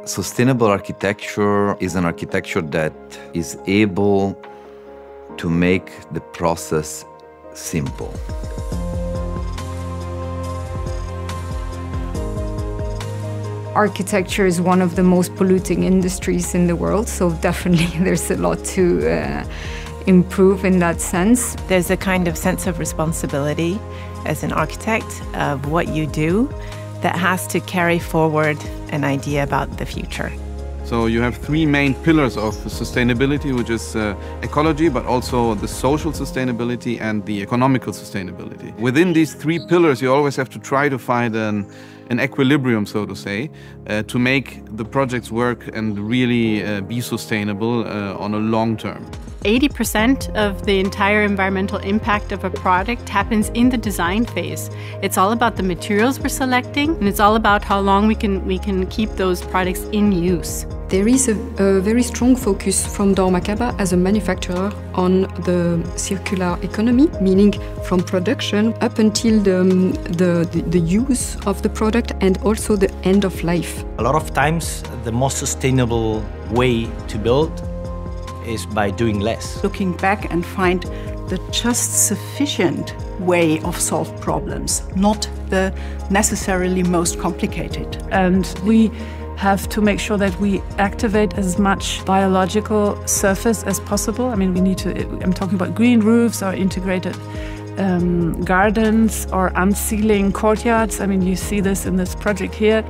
Sustainable architecture is an architecture that is able to make the process simple. Architecture is one of the most polluting industries in the world, so definitely there's a lot to improve in that sense. There's a kind of sense of responsibility as an architect of what you do that has to carry forward an idea about the future. So you have three main pillars of sustainability, which is ecology, but also the social sustainability and the economical sustainability. Within these three pillars, you always have to try to find an equilibrium, so to say, to make the projects work and really be sustainable on a long term. 80% of the entire environmental impact of a product happens in the design phase. It's all about the materials we're selecting, and it's all about how long we can keep those products in use. There is a very strong focus from dormakaba as a manufacturer on the circular economy, meaning from production up until the use of the product and also the end of life. A lot of times, the most sustainable way to build is by doing less. Looking back and find the just sufficient way of solve problems, not the necessarily most complicated. And we have to make sure that we activate as much biological surface as possible. I mean, we need to, I'm talking about green roofs or integrated gardens or unsealing courtyards. I mean, you see this in this project here.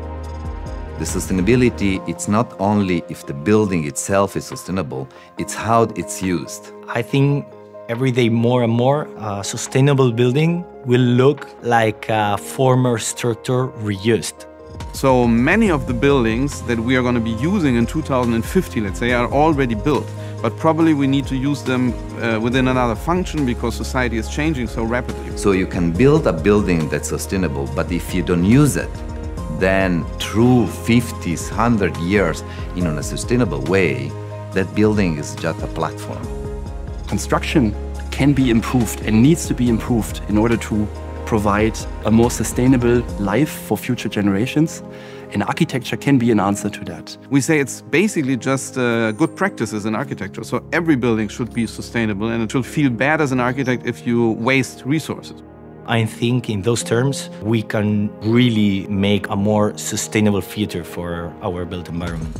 The sustainability, it's not only if the building itself is sustainable, it's how it's used. I think every day more and more, a sustainable building will look like a former structure reused. So many of the buildings that we are going to be using in 2050, let's say, are already built. But probably we need to use them within another function because society is changing so rapidly. So you can build a building that's sustainable, but if you don't use it, then through 50s, 100 years in a sustainable way, that building is just a platform. Construction can be improved and needs to be improved in order to provide a more sustainable life for future generations. And architecture can be an answer to that. We say it's basically just good practices in architecture. So every building should be sustainable, and it should feel bad as an architect if you waste resources. I think in those terms, we can really make a more sustainable future for our built environment.